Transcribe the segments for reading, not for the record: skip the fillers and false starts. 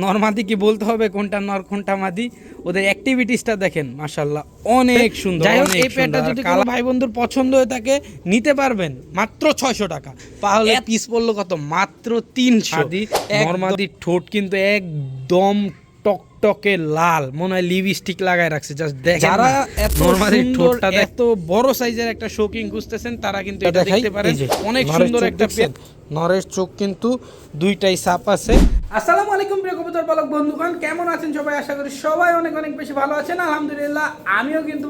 নরমাদি কি বলতে হবে কোনটা নর কোনটা মাদি, ওদের অ্যাক্টিভিটিসটা দেখেন মাশাআল্লাহ অনেক সুন্দর। যাই হোক, এই পেয়ারটা যদি কোনো ভাই বন্ধুর পছন্দ হয়ে থাকে নিতে পারবেন মাত্র 600 টাকা। তাহলে পিস পড়লো কত? মাত্র 300। নরমাদির ঠোঁট কিন্তু একদম টকটকে লাল, মনে হয় লিপস্টিক লাগায় রাখছে। জাস্ট দেখেন, যারা এত সুন্দর এত বড় সাইজের একটা শৌকিং খুঁজতেছেন তারা কিন্তু এটা দেখতে পারেন। অনেক সুন্দর একটা পেয়ার। নরের চোখ কিন্তু দুইটাই সাপ আছে। আসসালামু আলাইকুম প্রিয় কবুতর পালক বন্ধুগণ, কেমন আছেন সবাই? আশা করি সবাই অনেক অনেক বেশি ভালো আছেন। আলহামদুলিল্লাহ আমিও কিন্তু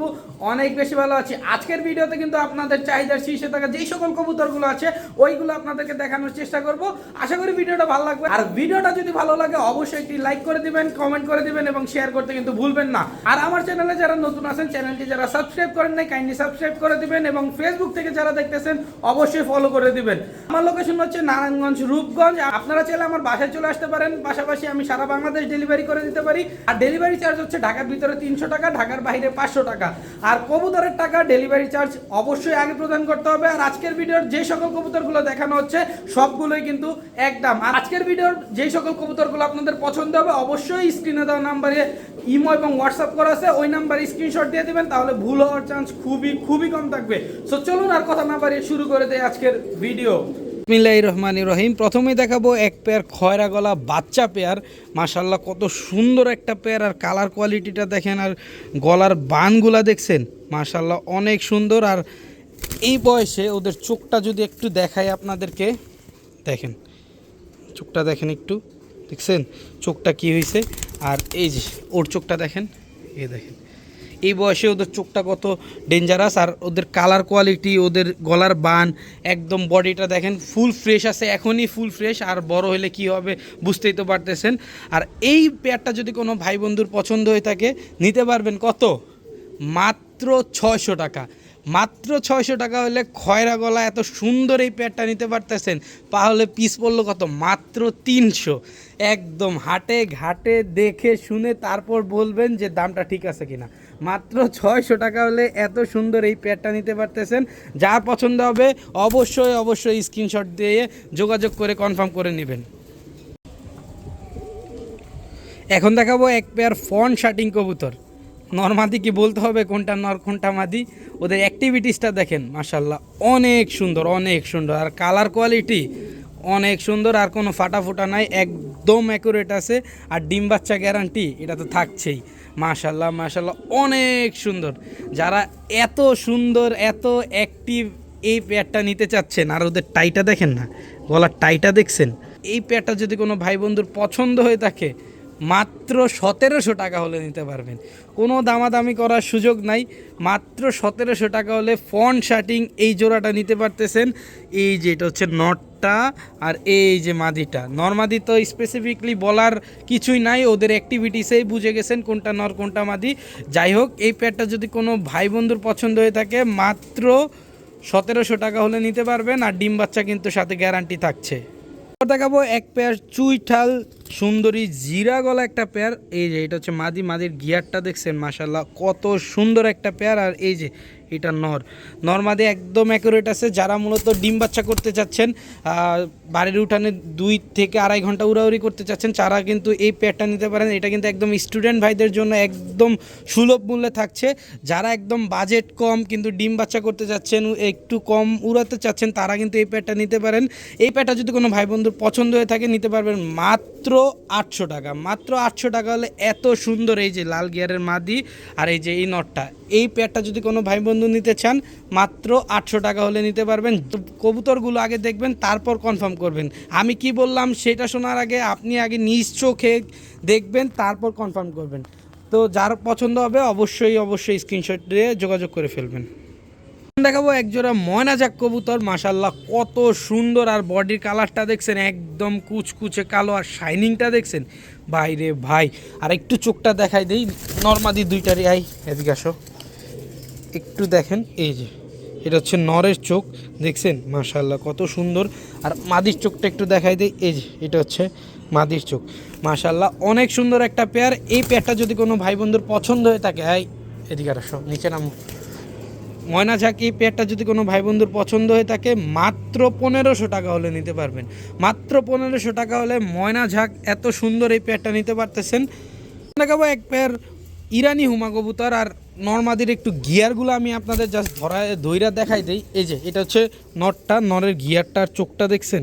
অনেক বেশি ভালো আছি। আজকের ভিডিওতে কিন্তু আপনাদের চাহিদার শীর্ষে থাকা যেই সকল কবুতরগুলো আছে ওইগুলো আপনাদেরকে দেখানোর চেষ্টা করব। আশা করি ভিডিওটা ভালো লাগবে। আর ভিডিওটা যদি ভালো লাগে অবশ্যই একটি লাইক করে দিবেন, কমেন্ট করে দিবেন এবং শেয়ার করতে কিন্তু ভুলবেন না। আর আমার চ্যানেলে যারা নতুন আছেন, চ্যানেলটি যারা সাবস্ক্রাইব করেন নাই কাইন্ডলি সাবস্ক্রাইব করে দিবেন এবং ফেসবুক থেকে যারা দেখতেছেন অবশ্যই ফলো করে দিবেন। আমার লোকেশন হচ্ছে নারায়ণগঞ্জ, রূপগঞ্জ। আপনারা চাইলে আমার বাসায় চলে আসতে পারেন, পাশাপাশি আমি সারা বাংলাদেশ ডেলিভারি করে দিতে পারি। আর ডেলিভারি চার্জ হচ্ছে ঢাকার ভিতরে 300 টাকা, ঢাকার বাইরে 500 টাকা। আর কবুতরের টাকা ডেলিভারি চার্জ অবশ্যই আগে প্রদান করতে হবে। আর আজকের ভিডিওর যে সকল কবুতরগুলো দেখানো হচ্ছে সবগুলোই কিন্তু একদম। আর আজকের ভিডিওর যে সকল কবুতরগুলো আপনাদের পছন্দ হবে অবশ্যই স্ক্রিনে দেওয়া নাম্বারে ইমো এবং হোয়াটসঅ্যাপ করা আছে, ওই নাম্বারে স্ক্রিনশট দিয়ে দিবেন, তাহলে ভুল হওয়ার চান্স খুবই কম থাকবে। সো চলুন আর কথা না বাড়িয়ে শুরু করে দেই আজকের ভিডিও। বিসমিল্লাহির রহমানির রহিম। প্রথমেই দেখাবো এক পেয়ার খয়রা গলা বাচ্চা পেয়ার। মাশাআল্লাহ কত সুন্দর একটা পেয়ার, আর কালার কোয়ালিটিটা দেখেন, আর গলার বানগুলা দেখছেন মাশাআল্লাহ অনেক সুন্দর। আর এই বয়সে ওদের চোখটা যদি একটু দেখাই আপনাদেরকে, দেখেন চোখটা দেখেন, একটু দেখছেন চোখটা কি হয়েছে। আর এই যে ওর চোখটা দেখেন, এই দেখেন এই বয়সে ওদের চোখটা কত ডেঞ্জারাস। আর ওদের কালার কোয়ালিটি, ওদের গলার বান, একদম বডিটা দেখেন ফুল ফ্রেশ আছে, এখনই ফুল ফ্রেশ। আর বড় হলে কি হবে বুঝতেই তো পারতেছেন। আর এই পেয়ারটা যদি কোনো ভাই বন্ধুর পছন্দ হয়ে থাকে নিতে পারবেন কত? মাত্র 600 টাকা। মাত্র 600 টাকা হলে খয়রা গলা এত সুন্দর এই পেয়ারটা নিতে পারতেছেন। তাহলে পিস পড়লো কত? মাত্র 300। একদম হাটে ঘাটে দেখে শুনে তারপর বলবেন যে দামটা ঠিক আছে কিনা। মাত্র 600 টাকা হলে এত সুন্দর এই পেয়ারটা নিতে পারতেছেন। যার পছন্দ হবে অবশ্যই স্ক্রিনশট দিয়ে যোগাযোগ করে কনফার্ম করে নেবেন। এখন দেখাবো এক পেয়ার ফন শার্টিং কবুতর। নরমাদি কি বলতে হবে কোনটা নর কোনটা মাদি, ওদের অ্যাক্টিভিটিসটা দেখেন মাশাআল্লাহ অনেক সুন্দর। আর কালার কোয়ালিটি অনেক সুন্দর, আর কোনো ফাটা নাই, একদম অ্যাকুরেট আছে। আর ডিম বাচ্চা গ্যারান্টি এটা তো থাকছেই। মাশাআল্লাহ অনেক সুন্দর। যারা এত সুন্দর এত অ্যাক্টিভ এই পেয়ারটা নিতে চাচ্ছেন, আর ওদের টাইটা দেখেন না, গলার টাইটা দেখছেন, এই পেয়ারটা যদি কোনো ভাই বন্ধুর পছন্দ হয়ে থাকে মাত্র 1700 টাকা হলে নিতে পারবেন। কোনো দামাদামি করার সুযোগ নাই, মাত্র 1700 টাকা হলে ফন শার্টিং এই জোড়াটা নিতে পারতেছেন। এই যে এটা হচ্ছে নটটা, আর এই যে মাদিটা। নরমাদি তো স্পেসিফিকলি বলার কিছুই নাই, ওদের অ্যাক্টিভিটিসেই বুঝে গেছেন কোনটা নর কোনটা মাদি। যাই হোক, এই পেয়ারটা যদি কোনো ভাই বন্ধুর পছন্দ হয়ে থাকে মাত্র 1700 টাকা হলে নিতে পারবেন। আর ডিম বাচ্চা কিন্তু সাথে গ্যারান্টি থাকছে। দেখাবো এক পেয়ার চুইঠাল সুন্দরী জিরা গলা একটা পেয়ার। এই যে এটা হচ্ছে মাদির গিয়ারটা দেখছেন মাশাআল্লাহ কত সুন্দর একটা পেয়ার। আর এই যে এটা নর মাদি একদম অ্যাকুরেট আছে। যারা মূলত ডিম বাচ্চা করতে চাচ্ছেন, বাড়ির উঠানে 2 থেকে 2.5 ঘন্টা উড়াউড়ি করতে চাচ্ছেন, তারা কিন্তু এই পেয়ারটা নিতে পারেন। এটা কিন্তু একদম স্টুডেন্ট ভাইদের জন্য একদম সুলভ মূল্যে থাকছে। যারা একদম বাজেট কম কিন্তু ডিম বাচ্চা করতে চাচ্ছেন, একটু কম উড়াতে চাচ্ছেন, তারা কিন্তু এই পেয়ারটা নিতে পারেন। এই পেয়ারটা যদি কোনো ভাই বন্ধুর পছন্দ হয়ে থাকে নিতে পারবেন মাত্র 800 টাকা। মাত্র 800 টাকা হলে এত সুন্দর এই যে লাল গিয়ারের মাদি, আর এই যে এই নটটা, এই পেয়ারটা যদি কোনো ভাই বন্ধু নিতে চান মাত্র 800 টাকা হলে নিতে পারবেন। কবুতরগুলো আগে দেখবেন তারপর কনফার্ম করবেন। আমি কি বললাম সেটা শোনার আগে আপনি আগে নিজ চোখে দেখবেন তারপর কনফার্ম করবেন। তো যার পছন্দ হবে অবশ্যই স্ক্রিনশট দিয়ে যোগাযোগ করে ফেলবেন। দেখাবো একজোড়া ময়নাজাক কবুতর। মাশাআল্লাহ কত সুন্দর, আর বডির কালারটা দেখছেন একদম কুচকুচে কালো, আর শাইনিংটা দেখছেন ভাই রে ভাই। আর একটু চোখটা দেখাই দেই নরমাদি দুইটারই। এদিকে আসো একটু দেখেন, এই যে এটা হচ্ছে নরের চোখ দেখছেন মাশাআল্লাহ কত সুন্দর। আর মাদির চোখটা একটু দেখাই দেই, এই যে এটা হচ্ছে মাদির চোখ মাশাআল্লাহ অনেক সুন্দর একটা পেয়ার। এই পেয়ারটা যদি কোনো ভাই বন্ধুর পছন্দ হয়ে থাকে, এদিকে আসো নিচে নামো, ময়না ঝাঁক এই পেয়ারটা যদি কোনো ভাই বন্ধুর পছন্দ হয়ে থাকে মাত্র 1500 টাকা হলে নিতে পারবেন। মাত্র 1500 টাকা হলে ময়না ঝাঁক এত সুন্দর এই পেয়ারটা নিতে পারতেছেন। দেখাবো এক পেয়ার ইরানি হুমা কবুতর। আর নরমাদির একটু গিয়ারগুলো আমি আপনাদের জাস্ট ধইরা দেখাই দিই। এই যে এটা হচ্ছে নরটা, নরের গিয়ারটার চোখটা দেখছেন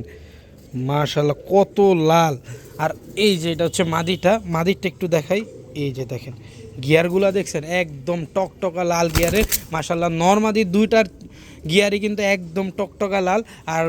মাশাআল্লাহ কত লাল। আর এই যে এটা হচ্ছে মাদিরটা একটু দেখাই। এই যে দেখেন গিয়ারগুলো দেখছেন একদম টকটকা লাল গিয়ারের মাশাআল্লাহ। নরমাদির দুইটার গিয়ারই কিন্তু একদম টকটকা লাল। আর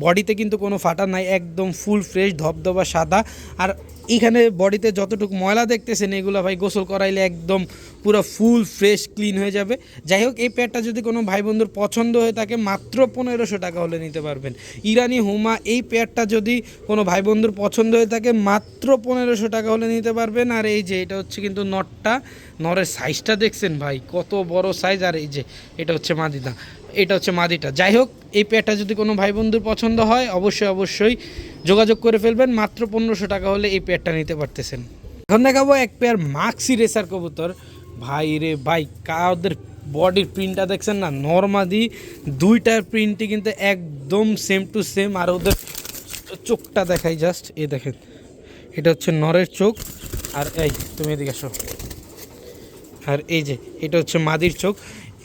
বডিতে কিন্তু কোনো ফাটা নাই, একদম ফুল ফ্রেশ ধবধবা সাদা। আর এখানে বডিতে যতটুকু ময়লা দেখতেছেন এগুলো ভাই গোসল করাইলে একদম পুরো ফুল ফ্রেশ ক্লিন হয়ে যাবে। যাই হোক এই পেয়ারটা যদি কোনো ভাই বন্ধুর পছন্দ হয়ে থাকে মাত্র 1500 টাকা হলে নিতে পারবেন। ইরানি হুমা এই পেয়ারটা যদি কোনো ভাই বন্ধুর পছন্দ হয়ে থাকে মাত্র 1500 টাকা হলে নিতে পারবেন। আর এই যে এটা হচ্ছে কিন্তু নরের সাইজটা দেখছেন ভাই কত বড় সাইজ। আর এই যে এটা হচ্ছে মাদিটা। যাই হোক এই পেয়ারটা যদি কোনো ভাই বন্ধুর পছন্দ হয় অবশ্যই যোগাযোগ করে ফেলবেন। মাত্র 1500 টাকা হলে এই পেয়ারটা নিতে পারতেছেন। এখন দেখাবো এক পেয়ার মাক্সি রেসার কবুতর। ভাই রে ভাই কাদের বডির প্রিন্টটা দেখছেন না, নরমাদি দুইটার প্রিন্টই কিন্তু একদম সেম টু সেম। আর ওদের চোখটা দেখাই জাস্ট, এই দেখেন এটা হচ্ছে নরের চোখ। আর এই তুমি এদিকে আসো। আর এই যে এটা হচ্ছে মাদির চোখ।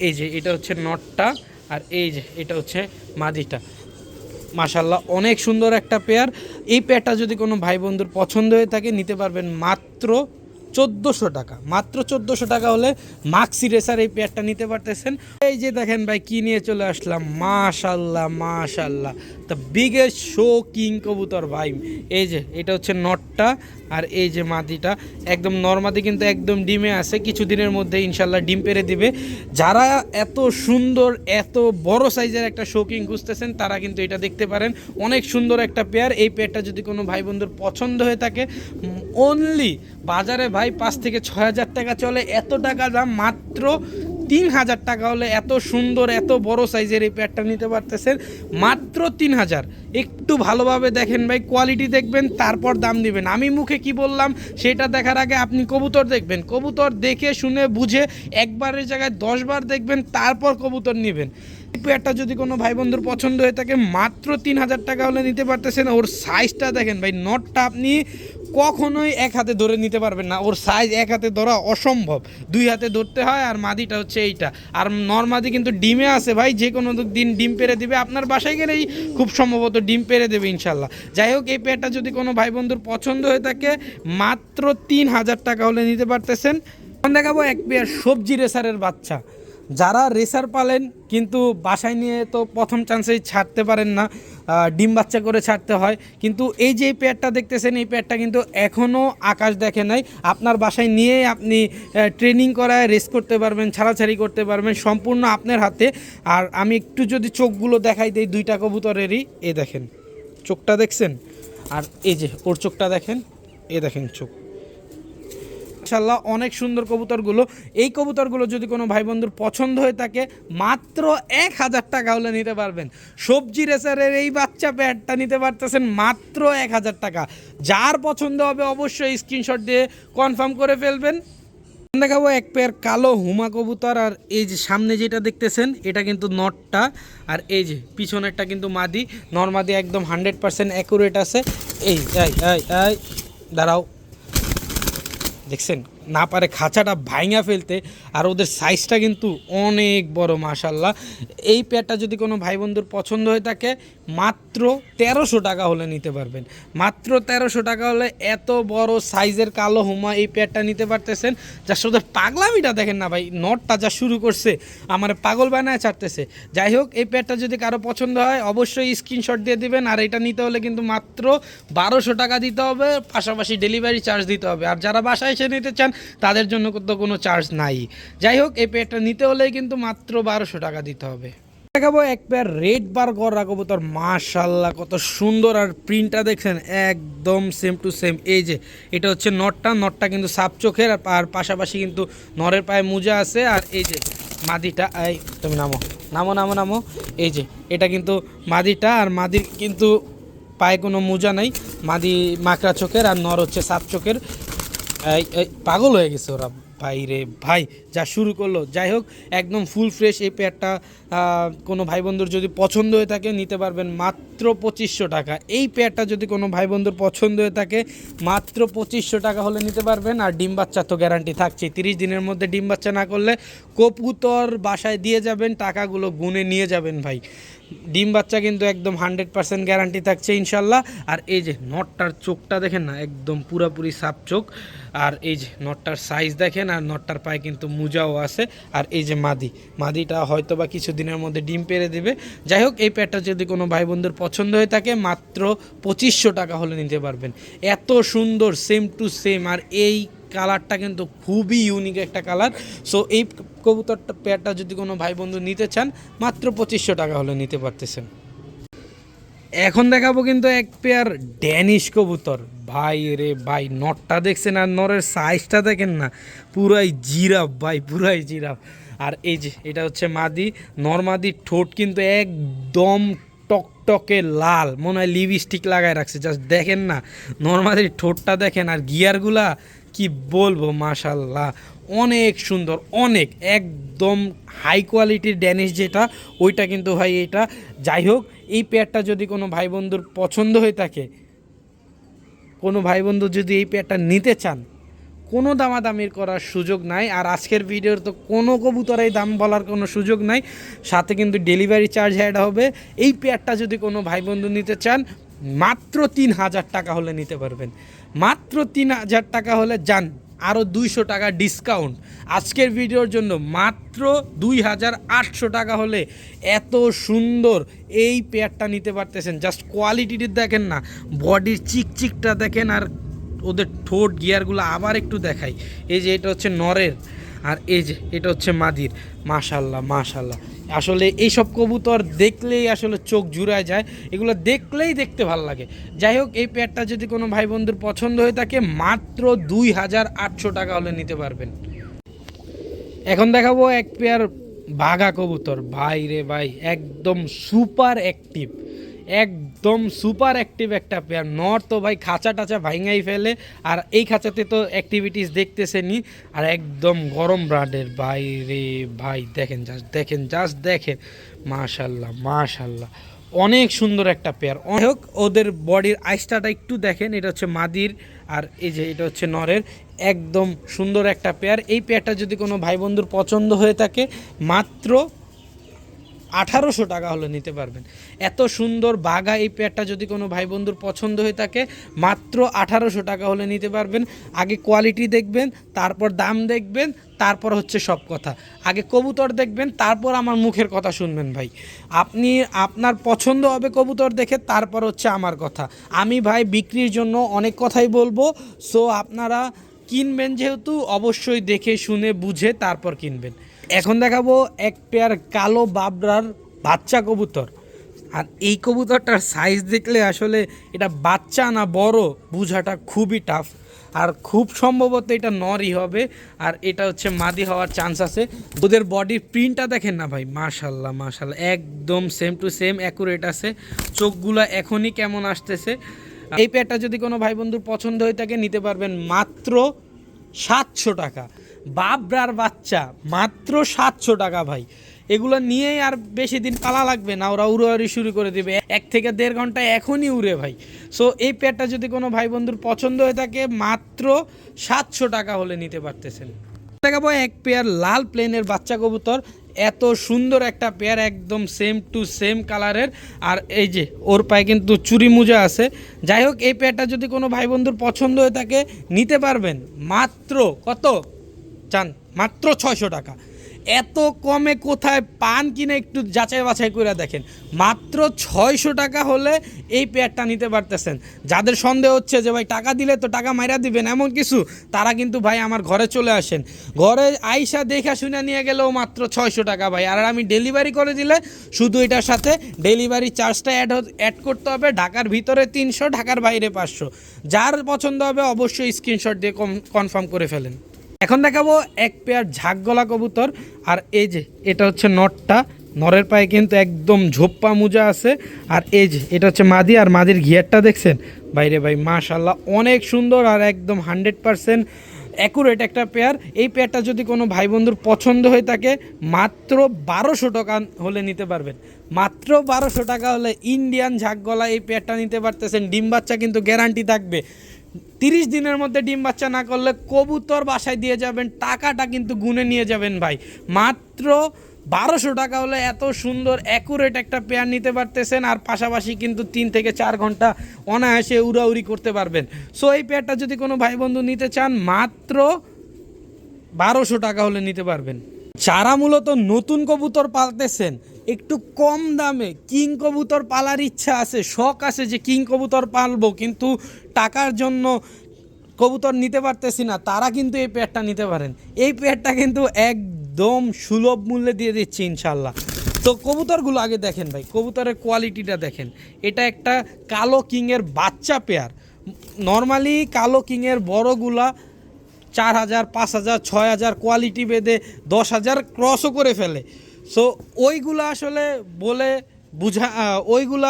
এই যে এটা হচ্ছে নটটা। আর এই যে এটা হচ্ছে মাদিটা। মাশাআল্লাহ অনেক সুন্দর একটা পেয়ার। এই পেয়ারটা যদি কোনো ভাই বন্ধুর পছন্দ হয়ে থাকে নিতে পারবেন মাত্র 1400 টাকা। মাত্র 1400 টাকা হলে মাক্সি রেসার এই পেয়ারটা নিতে পারতেছেন। এই যে দেখেন ভাই কি নিয়ে চলে আসলাম, মাশাআল্লাহ দ্য বিগেস্ট শো কিং কবুতর ভাই। এই যে এটা হচ্ছে নটটা। আর এই যে মাদিটা একদম নরমাদি কিন্তু একদম ডিমে আছে, কিছুদিনের মধ্যে ইনশাল্লাহ ডিম পেরে দিবে। যারা এত সুন্দর এত বড় সাইজের একটা শো কিং খুঁজতেছেন তারা কিন্তু এটা দেখতে পারেন, অনেক সুন্দর একটা পেয়ার। এই পেয়ারটা যদি কোনো ভাই বন্ধুর পছন্দ হয়ে থাকে অনলি বাজারে ভাই 5 থেকে 6000 টাকা চলে, এত টাকা দাম মাত্র 3000 টাকা হলে এত সুন্দর এত বড় সাইজের এই পেয়ারটা নিতে পারতেছেন মাত্র 3000। একটু ভালোভাবে দেখেন ভাই, কোয়ালিটি দেখবেন তারপর দাম দিবেন। আমি মুখে কি বললাম সেটা দেখার আগে আপনি কবুতর দেখবেন, কবুতর দেখে শুনে বুঝে একবারের জায়গায় 10 বার দেখবেন তারপর কবুতর নেবেন। এই পেয়ারটা যদি কোনো ভাই বন্ধুর পছন্দ হয়ে থাকে মাত্র 3000 টাকা হলে নিতে পারতেছেন। ওর সাইজটা দেখেন ভাই, নটটা আপনি কখনোই এক হাতে ধরে নিতে পারবেন না, ওর সাইজ এক হাতে ধরা অসম্ভব, 2 হাতে ধরতে হয়। আর মাদিটা হচ্ছে এইটা। আর নরমাদি কিন্তু ডিমে আছে ভাই, যে কোনো দিন ডিম পেরে দিবে, আপনার বাসায় গেলেই খুব সম্ভবত ডিম পেরে দেবে ইনশাল্লাহ। যাই হোক এই পেয়ারটা যদি কোনো ভাই বন্ধুর পছন্দ হয়ে থাকে মাত্র 3000 টাকা হলে নিতে পারতেছেন। এখন দেখাবো এক পেয়ার সবজি রেসারের বাচ্চা। যারা রেসার পালেন কিন্তু বাসায় নিয়ে তো প্রথম চান্সেই ছাড়তে পারেন না, ডিম বাচ্চা করে ছাড়তে হয়। কিন্তু এই যে পেয়ারটা দেখতেছেন এই পেয়ারটা কিন্তু এখনও আকাশ দেখে নাই, আপনার বাসায় নিয়ে আপনি ট্রেনিং করায় রেস করতে পারবেন, ছাড়াছাড়ি করতে পারবেন, সম্পূর্ণ আপনার হাতে। আর আমি একটু যদি চোখগুলো দেখাই দিই দুইটা কবুতরেরই, এই দেখেন চোখটা দেখছেন। আর এই যে ওর চোখটা দেখেন, এই দেখেন চোখ মাশাআল্লাহ অনেক সুন্দর কবুতরগুলো। এই কবুতরগুলো যদি কোনো ভাই বন্ধুর পছন্দ হয়ে থাকে মাত্র 1000 টাকা হলে নিতে পারবেন। সবজি রেসারের এই বাচ্চা পেয়ারটা নিতে পারতেছেন মাত্র 1000 টাকা। যার পছন্দ হবে অবশ্যই স্ক্রিনশট দিয়ে কনফার্ম করে ফেলবেন। দেখাবো এক পেয়ার কালো হুমা কবুতর। আর এই যে সামনে যেটা দেখতেছেন এটা কিন্তু নটটা। আর এই যে পিছনেরটা কিন্তু মাদি। নরমাদি একদম 100% অ্যাকুরেট আছে। এই দাঁড়াও, দেখছেন না পারে খাঁচাটা ভাঙা ফেলতে। আর ওদের সাইজটা কিন্তু অনেক বড় মাশাআল্লাহ। এই পেয়ারটা যদি কোনো ভাই বন্ধুর পছন্দ হয়ে থাকে মাত্র 1300 টাকা হলে নিতে পারবেন। মাত্র 1300 টাকা হলে এত বড় সাইজের কালো হুমা এই পেয়ারটা নিতে পারতেছেন। যার সাথে পাগলামিটা দেখেন না ভাই, নটটা যা শুরু করছে আমার পাগল বানায় ছাড়তেছে। যাই হোক এই পেয়ারটা যদি কারো পছন্দ হয় অবশ্যই স্ক্রিনশট দিয়ে দিবেন। আর এটা নিতে হলে কিন্তু মাত্র 1200 টাকা দিতে হবে, পাশাপাশি ডেলিভারি চার্জ দিতে হবে। আর যারা বাসায় এসে নিতে চান তাদের জন্য তো কোনো চার্জ নাই। যাই হোক এই পেয়ারটা নিতে হলেই কিন্তু মাত্র 1200 টাকা দিতে হবে। দেখাবো এক পেয়ার রেড বার গররা কবুতর। মাশাআল্লাহ কত সুন্দর। আর প্রিন্টটা দেখছেন একদম সেম টু সেম। এই যে এটা হচ্ছে নটটা কিন্তু সাপ চোখের। আর পাশাপাশি কিন্তু নরের পায়ে মোজা আছে। আর এই যে মাদিটা, এই তুমি নামো। এই যে এটা কিন্তু মাদিটা। আর মাদির কিন্তু পায়ে কোনো মোজা নাই, মাদি মাকড়া চোখের আর নর হচ্ছে সাপ চোখের। এই পাগল হয়ে গেছে ওরা, ভাই রে ভাই, যা শুরু করলো। যাই হোক, একদম ফুল ফ্রেশ এই পেয়ারটা কোনো ভাই বন্ধুর যদি পছন্দ হয়ে থাকে নিতে পারবেন মাত্র 2500 টাকা। এই পেয়ারটা যদি কোনো ভাই বন্ধুর পছন্দ হয়ে থাকে মাত্র 2500 টাকা হলে নিতে পারবেন। আর ডিম বাচ্চা তো গ্যারান্টি থাকছে, 30 দিনের মধ্যে ডিম বাচ্চা না করলে কবুতর বাসায় দিয়ে যাবেন, টাকাগুলো গুনে নিয়ে যাবেন ভাই। ডিম বাচ্চা কিন্তু একদম 100% গ্যারান্টি থাকছে ইনশাল্লাহ। আর এই যে নটটার চোখটা দেখেন না, একদম পুরাপুরি সাপ চোখ। আর এই যে নটটার সাইজ দেখেন, আর নটটার পায়ে কিন্তু মোজাও আছে। আর এই যে মাদিটা হয়তো বা কিছু দিনের মধ্যে ডিম পেড়ে দেবে। যাই হোক, এই পেয়ারটা যদি কোনো ভাই বন্ধুর পছন্দ হয়ে থাকে মাত্র 2500 টাকা হলে নিতে পারবেন। এত সুন্দর সেম টু সেম, আর এই কালারটা কিন্তু খুবই ইউনিক একটা কালার। সো এই কবুতরটা পেয়ারটা যদি কোনো ভাই বন্ধু নিতে চান মাত্র 2500 টাকা হলে নিতে পারতেছেন। এখন দেখাবো কিন্তু এক পেয়ার ড্যানিশ কবুতর। ভাই রে ভাই, নটটা দেখছেন আর নরের সাইজটা দেখেন না, পুরাই জিরাফ ভাই, পুরাই জিরাফ। আর এই যে এটা হচ্ছে মাদি, নরমাদির ঠোঁট কিন্তু একদম টকটকে লাল, মনে হয় লিপস্টিক লাগায় রাখছে। জাস্ট দেখেন না নরমাদির ঠোঁটটা দেখেন, আর গিয়ারগুলা কি বলবো, মাশাল্লাহ অনেক সুন্দর, অনেক একদম হাই কোয়ালিটির ড্যানিশ যেটা, ওইটা কিন্তু ভাই এটা। যাই হোক, এই পেয়ারটা যদি কোনো ভাই বন্ধুর পছন্দ হয়ে থাকে, কোনো ভাই বন্ধু যদি এই পেয়ারটা নিতে চান, কোনো দামাদামির করার সুযোগ নাই। আর আজকের ভিডিওর তো কোনো কবুতরেই দাম বলার কোনো সুযোগ নাই, সাথে কিন্তু ডেলিভারি চার্জ অ্যাড হবে। এই পেয়ারটা যদি কোনো ভাই বন্ধু নিতে চান মাত্র 3000 টাকা হলে নিতে পারবেন। মাত্র 3000 টাকা হলে যান, আরও 200 টাকা ডিসকাউন্ট আজকের ভিডিওর জন্য। মাত্র 2800 টাকা হলে এত সুন্দর এই পেয়ারটা নিতে পারতেছেন। জাস্ট কোয়ালিটিটি দেখেন না, বডির চিকচিকটা দেখেন, আর ওদের ঠোঁট গিয়ারগুলো আবার একটু দেখাই। এই যে এটা হচ্ছে নরের, আর এই যে এটা হচ্ছে মাদির। মাশাল্লাহ মাশাল্লাহ, আসলে এইসব কবুতর দেখলেই আসলে চোখ জুড়ায় যায়, এগুলো দেখলেই দেখতে ভালো লাগে। যাই হোক, এই পেয়ারটা যদি কোনো ভাই বন্ধুর পছন্দ হয়ে থাকে মাত্র 2800 টাকা হলে নিতে পারবেন। এখন দেখাবো এক পেয়ার বাঘা কবুতর। ভাই রে ভাই, একদম সুপার অ্যাক্টিভ, একদম সুপার অ্যাক্টিভ একটা পেয়ার। নর তো ভাই খাঁচা টাচা ভাঙাই ফেলে, আর এই খাঁচাতে তো অ্যাক্টিভিটিস দেখতেছেনি, আর একদম গরম ব্রাডের। ভাই রে ভাই, দেখেন জাস্ট দেখেন, মাশাল্লাহ মাশাল্লাহ, অনেক সুন্দর একটা পেয়ার। হোক, ওদের বডির আইসটাটা একটু দেখেন, এটা হচ্ছে মাদির, আর এই যে এটা হচ্ছে নরের। একদম সুন্দর একটা পেয়ার। এই পেয়ারটা যদি কোনো ভাই বন্ধুর পছন্দ হয়ে থাকে মাত্র 1800 টাকা হলে নিতে পারবেন। এত সুন্দর বাঘা এই পেয়ারটা যদি কোনো ভাই বন্ধুর পছন্দ হয়ে থাকে মাত্র 1800 টাকা হলে নিতে পারবেন। আগে কোয়ালিটি দেখবেন, তারপর দাম দেখবেন, তারপর হচ্ছে সব কথা। আগে কবুতর দেখবেন, তারপর আমার মুখের কথা শুনবেন ভাই। আপনার পছন্দ হবে কবুতর দেখে, তারপর হচ্ছে আমার কথা। আমি ভাই বিক্রির জন্য অনেক কথাই বলবো, সো আপনারা কিনবেন যেহেতু অবশ্যই দেখে শুনে বুঝে তারপর কিনবেন। এখন দেখাবো এক পেয়ার কালো বাবরার বাচ্চা কবুতর। আর এই কবুতরটার সাইজ দেখলে আসলে এটা বাচ্চা না বড় বোঝাটা খুবই টাফ, আর খুব সম্ভবত এটা নরই হবে, আর এটা হচ্ছে মাদি হওয়ার চান্স আছে। ওদের বডির প্রিন্টটা দেখেন না ভাই, মাশাল্লাহ মাশাল্লাহ, একদম সেম টু সেম অ্যাকুরেট আছে। চোখগুলো এখনই কেমন আসতেছে। এই পেয়ারটা যদি কোনো ভাই বন্ধুর পছন্দ হয়ে থাকে নিতে পারবেন মাত্র 700 টাকা। বাবরার বাচ্চা মাত্র 700 টাকা ভাই। এগুলো নিয়েই আর বেশি দিন পালা লাগবে না, ওরা উড়াউড়ি শুরু করে দেবে 1 থেকে 1.5 ঘন্টা এখনই উড়ে ভাই। সো এই পেয়ারটা যদি কোনো ভাই বন্ধুর পছন্দ হয়ে থাকে মাত্র 700 টাকা হলে নিতে পারতেছেন। দেখাবো এক পেয়ার লাল প্লেনের বাচ্চা কবুতর। এত সুন্দর একটা পেয়ার, একদম সেম টু সেম কালারের, আর এই যে ওর পায়ে কিন্তু চুরি মোজা আছে। যাই হোক, এই পেয়ারটা যদি কোনো ভাই বন্ধুর পছন্দ হয়ে থাকে নিতে পারবেন মাত্র কত চান, মাত্র 600 টাকা। এত কমে কোথায় পান কিনে একটু যাচাই বাছাই করে দেখেন। মাত্র 600 টাকা হলে এই পেয়ারটা নিতে পারতেছেন। যাদের সন্দেহ হচ্ছে যে ভাই টাকা দিলে তো টাকা মাইরা দিবেন এমন কিছু, তারা কিন্তু ভাই আমার ঘরে চলে আসেন। ঘরে আইসা দেখা শুনে নিয়ে গেলেও মাত্র 600 টাকা ভাই। আর আমি ডেলিভারি করে দিলে শুধু এটার সাথে ডেলিভারি চার্জটা অ্যাড করতে হবে। ঢাকার ভিতরে 300, ঢাকার বাইরে 500। যার পছন্দ হবে অবশ্যই স্ক্রিনশট দিয়ে কনফার্ম করে ফেলেন। এখন দেখাবো এক পেয়ার ঝাঁকগলা কবুতর। আর এই যে এটা হচ্ছে নটটা, নরের পায়ে কিন্তু একদম ঝোপ্পা মোজা আছে। আর এই যে এটা হচ্ছে মাদি, আর মাদির ঘিয়ারটা দেখছেন বাইরে ভাই, মাশাল্লাহ অনেক সুন্দর, আর একদম 100% অ্যাকুরেট একটা পেয়ার। এই পেয়ারটা যদি কোনো ভাই বন্ধুর পছন্দ হয়ে থাকে মাত্র 1200 টাকা হলে নিতে পারবেন। মাত্র 1200 টাকা হলে ইন্ডিয়ান ঝাঁকগলা এই পেয়ারটা নিতে পারতেছেন। ডিম বাচ্চা কিন্তু গ্যারান্টি থাকবে। 30 দিনের মধ্যে ডিম বাচ্চা না করলে কবুতর বাসায় দিয়ে যাবেন, টাকাটা কিন্তু গুনে নিয়ে যাবেন ভাই। মাত্র 1200 টাকা হলে এত সুন্দর অ্যাকুরেট একটা পেয়ার নিতে পারতেছেন, আর পাশাপাশি কিন্তু 3 থেকে 4 ঘন্টা অনায়াসে উড়াউড়ি করতে পারবেন। সো এই পেয়ারটা যদি কোনো ভাই বন্ধু নিতে চান মাত্র 1200 টাকা হলে নিতে পারবেন। যারা মূলত নতুন কবুতর পালতেছেন, একটু কম দামে কিং কবুতর পালার ইচ্ছা আছে, শখ আছে যে কিং কবুতর পালবো কিন্তু টাকার জন্য কবুতর নিতে পারতেছি না, তারা কিন্তু এই পেয়ারটা নিতে পারেন। এই পেয়ারটা কিন্তু একদম সুলভ মূল্যে দিয়ে দিচ্ছি ইনশাল্লাহ। তো কবুতরগুলো আগে দেখেন ভাই, কবুতরের কোয়ালিটিটা দেখেন। এটা একটা কালো কিংয়ের বাচ্চা পেয়ার। নর্মালি কালো কিংয়ের বড়গুলা 4000, 5000, 6000 কোয়ালিটি বেঁধে 10,000 ক্রসও করে ফেলে। সো ওইগুলো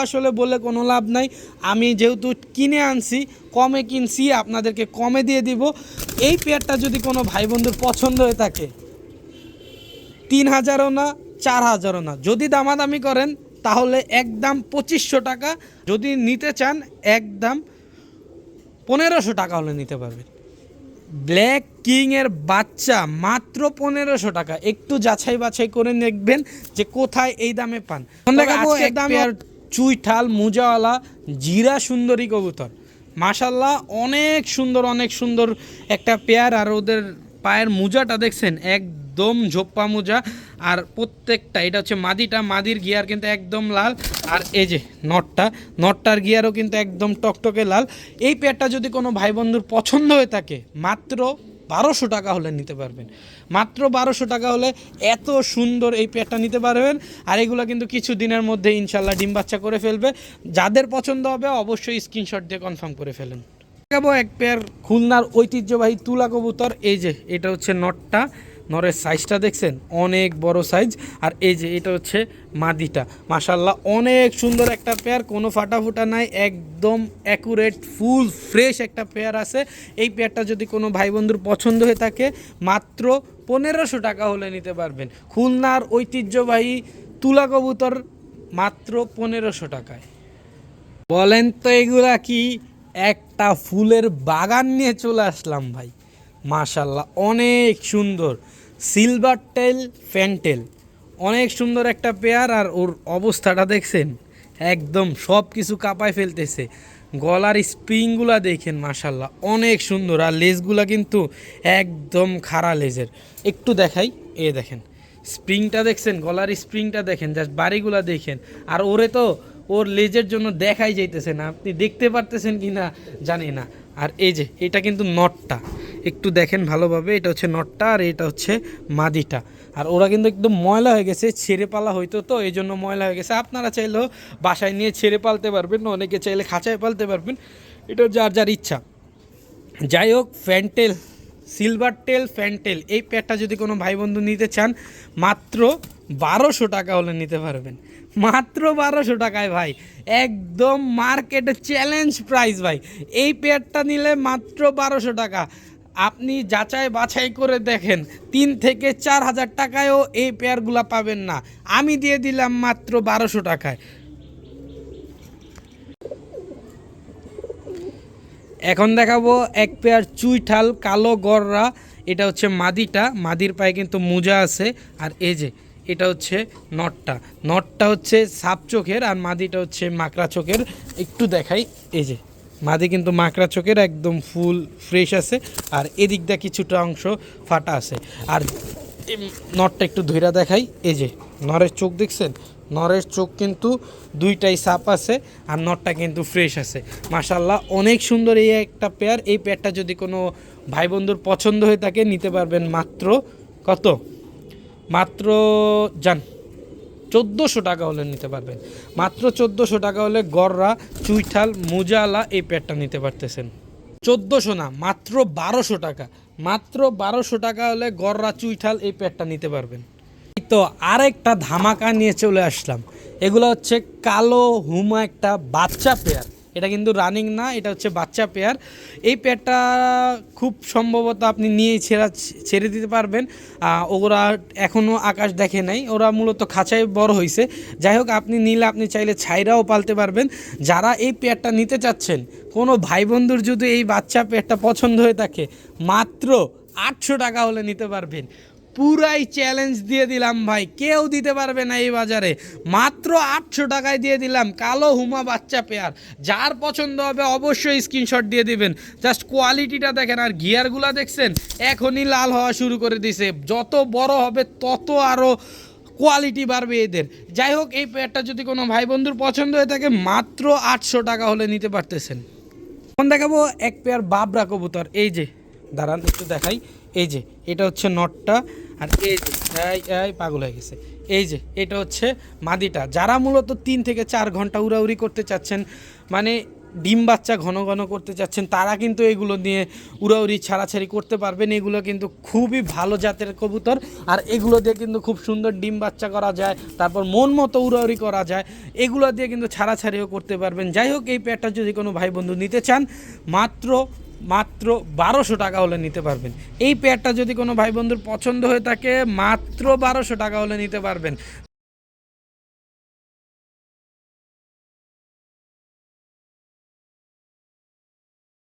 আসলে বলে কোনো লাভ নাই। আমি যেহেতু কিনে আনছি, কমে কিনছি, আপনাদেরকে কমে দিয়ে দিব। এই পেয়ারটা যদি কোনো ভাই বন্ধুর পছন্দ হয়ে থাকে 3000ও না, 4000ও না, যদি দামাদামি করেন তাহলে একদম 2500 টাকা, যদি নিতে চান একদম 1500 টাকা হলে নিতে পারবেন। ব্ল্যাক কিংয়ের বাচ্চা মাত্র 1500 টাকা। একটু যাচাই বাছাই করে দেখবেন যে কোথায় এই দামে পান। চুইঠাল মুজাওয়ালা জিরা সুন্দরী কবুতর, মাশাল্লাহ অনেক সুন্দর একটা পেয়ার। আর ওদের পায়ের মোজাটা দেখছেন, একদম ঝোপ্পা মোজা। আর প্রত্যেকটা, এটা হচ্ছে মাদির গিয়ার কিন্তু একদম লাল। আর এই যে নটটার গিয়ারও কিন্তু একদম টকটকে লাল। এই পেয়ারটা যদি কোনো ভাই বন্ধুর পছন্দ হয়ে থাকে মাত্র 1200 টাকা হলে নিতে পারবেন। মাত্র 1200 টাকা হলে এত সুন্দর এই পেয়ারটা নিতে পারবেন। আর এগুলো কিন্তু কিছু দিনের মধ্যে ইনশাল্লাহ ডিম বাচ্চা করে ফেলবে। যাদের পছন্দ হবে অবশ্যই স্ক্রিনশট দিয়ে কনফার্ম করে ফেলেন। দেখাবো এক পেয়ার খুলনার ঐতিহ্যবাহী তুলা কবুতর। এই যে এটা হচ্ছে নরের সাইজটা দেখছেন, অনেক বড় সাইজ। আর এই যে এটা হচ্ছে মাদিটা, মাশাল্লাহ অনেক সুন্দর একটা পেয়ার, কোনো ফাটাফুটা নাই, একদম অ্যাকুরেট ফুল ফ্রেশ একটা পেয়ার আছে। এই পেয়ারটা যদি কোনো ভাই বন্ধুর পছন্দ হয়ে থাকে মাত্র 1500 টাকা হলে নিতে পারবেন। খুলনার ঐতিহ্যবাহী তুলা কবুতর মাত্র 1500 টাকায়। বলেন তো এগুলা কি? একটা ফুলের বাগান নিয়ে চলে আসলাম ভাই, মাশাল্লাহ অনেক সুন্দর সিলভার টেল ফ্যান্টেল, অনেক সুন্দর একটা পেয়ার। আর ওর অবস্থাটা দেখছেন, একদম সব কিছু কাঁপায় ফেলতেছে। গলার স্প্রিংগুলা দেখেন, মাশাল্লাহ অনেক সুন্দর। আর লেজগুলা কিন্তু একদম খাড়া লেজের। একটু দেখাই, দেখেন স্প্রিংটা দেখছেন, গলার স্প্রিংটা দেখেন, জাস্ট বাড়িগুলা দেখেন। আর ওর লেজের জন্য দেখাই যাইতেছে না, আপনি দেখতে পারতেছেন কি না জানি না। আর এই যে এটা কিন্তু নটটা, একটু দেখেন ভালোভাবে, এটা হচ্ছে নটটা আর এটা হচ্ছে মাদিটা। আর ওরা কিন্তু একদম ময়লা হয়ে গেছে, ছেড়ে পালা হইতো তো এই জন্য ময়লা হয়ে গেছে। আপনারা চাইলেও বাসায় নিয়ে ছেড়ে পালতে পারবেন, অনেকে চাইলে খাঁচায় পালতে পারবেন, এটা যার ইচ্ছা। যাই হোক, ফ্যান্টেল সিলভার টেল ফ্যান্টেল এই পেয়ারটা যদি কোনো ভাই বন্ধু নিতে চান মাত্র 1200 টাকা হলে নিতে পারবেন। মাত্র 1200 টাকায় ভাই, একদম মার্কেটে চ্যালেঞ্জ প্রাইস ভাই। এই পেয়ারটা নিলে মাত্র 1200 টাকা। আপনি যাচাই বাছাই করে দেখেন, 3 থেকে 4000 টাকায়ও এই পেয়ারগুলো পাবেন না। আমি দিয়ে দিলাম মাত্র 1200 টাকায়। এখন দেখাবো এক পেয়ার চুইঠাল কালো গররা। এটা হচ্ছে মাদির পায়ে কিন্তু মোজা আছে। আর এই যে এটা হচ্ছে নটটা হচ্ছে সাপ চোখের আর মাদিটা হচ্ছে মাকড়া চোখের। একটু দেখাই, এই যে মাদি কিন্তু মাকড়া চোখের, একদম ফুল ফ্রেশ আছে। আর এদিকটা কিছুটা অংশ ফাটা আছে। আর নটটা একটু ধইরা দেখাই, এই যে নরের চোখ দেখছেন, নরের চোখ কিন্তু দুইটাই সাপ আছে আর নটটা কিন্তু ফ্রেশ আছে। মাশাল্লাহ অনেক সুন্দর এই একটা পেয়ার। এই পেয়ারটা যদি কোনো ভাই বন্ধুর পছন্দ হয়ে থাকে নিতে পারবেন মাত্র কত? মাত্র 1400 টাকা হলে নিতে পারবেন। মাত্র 1400 টাকা হলে গররা চুইঠাল মোজালা এই পেয়ারটা নিতে পারতেছেন। 1400 না, মাত্র 1200 টাকা। মাত্র 1200 টাকা হলে গররা চুইঠাল এই পেয়ারটা নিতে পারবেন। তো আরেকটা ধামাকা নিয়ে চলে আসলাম। এগুলো হচ্ছে কালো হুমা একটা বাচ্চা পেয়ার। এটা কিন্তু রানিং না, এটা হচ্ছে বাচ্চা পেয়ার। এই পেয়ারটা খুব সম্ভবত আপনি নিয়ে ছেড়ে দিতে পারবেন। ওরা এখনও আকাশ দেখে নাই, ওরা মূলত খাঁচায় বড় হয়েছে। যাই হোক, আপনি নিলে আপনি চাইলে ছাইরাও পালতে পারবেন। যারা এই পেয়ারটা নিতে চাচ্ছেন, কোনো ভাই বন্ধুর যদি এই বাচ্চা পেয়ারটা পছন্দ হয়ে থাকে, মাত্র 800 টাকা হলে নিতে পারবেন। পুরাই চ্যালেঞ্জ দিয়ে দিলাম ভাই, কেউ দিতে পারবে না এই বাজারে। মাত্র 800 টাকায় দিয়ে দিলাম কালো হুমা বাচ্চা পেয়ার। যার পছন্দ হবে অবশ্যই স্ক্রিনশট দিয়ে দিবেন। জাস্ট কোয়ালিটিটা দেখেন, আর গিয়ারগুলা দেখছেন এখনই লাল হওয়া শুরু করে দিছে। যত বড় হবে তত আরও কোয়ালিটি বাড়বে এদের। যাই হোক, এই পেয়ারটা যদি কোনো ভাই বন্ধুর পছন্দ হয়ে থাকে, মাত্র 800 টাকা হলে নিতে পারতেছেন। এখন দেখাবো এক পেয়ার বাবরা কবুতর। এই যে দাঁড়ান একটু দেখাই। এই যে এটা হচ্ছে নটটা, আর এই যে এই পাগল হয়ে গেছে। এই যে এটা হচ্ছে মাদিটা। যারা মূলত 3 থেকে 4 ঘন্টা উড়াউড়ি করতে চাচ্ছেন, মানে ডিম বাচ্চা ঘন ঘন করতে চাচ্ছেন, তারা কিন্তু এগুলো নিয়ে উড়াউড়ি ছাড়াছাড়ি করতে পারবেন। এগুলো কিন্তু খুবই ভালো জাতের কবুতর, আর এগুলো দিয়ে কিন্তু খুব সুন্দর ডিম বাচ্চা করা যায়, তারপর মন মতো উড়াউড়ি করা যায়। এগুলো দিয়ে কিন্তু ছাড়াছাড়িও করতে পারবেন। যাই হোক, এই পেয়ারটা যদি কোনো ভাই বন্ধু নিতে চান, মাত্র 1200 টাকা হলে নিতে পারবেন। এই পেয়ারটা যদি কোনো ভাই বন্ধুর পছন্দ হয়ে থাকে, মাত্র 1200 টাকা হলে নিতে পারবেন।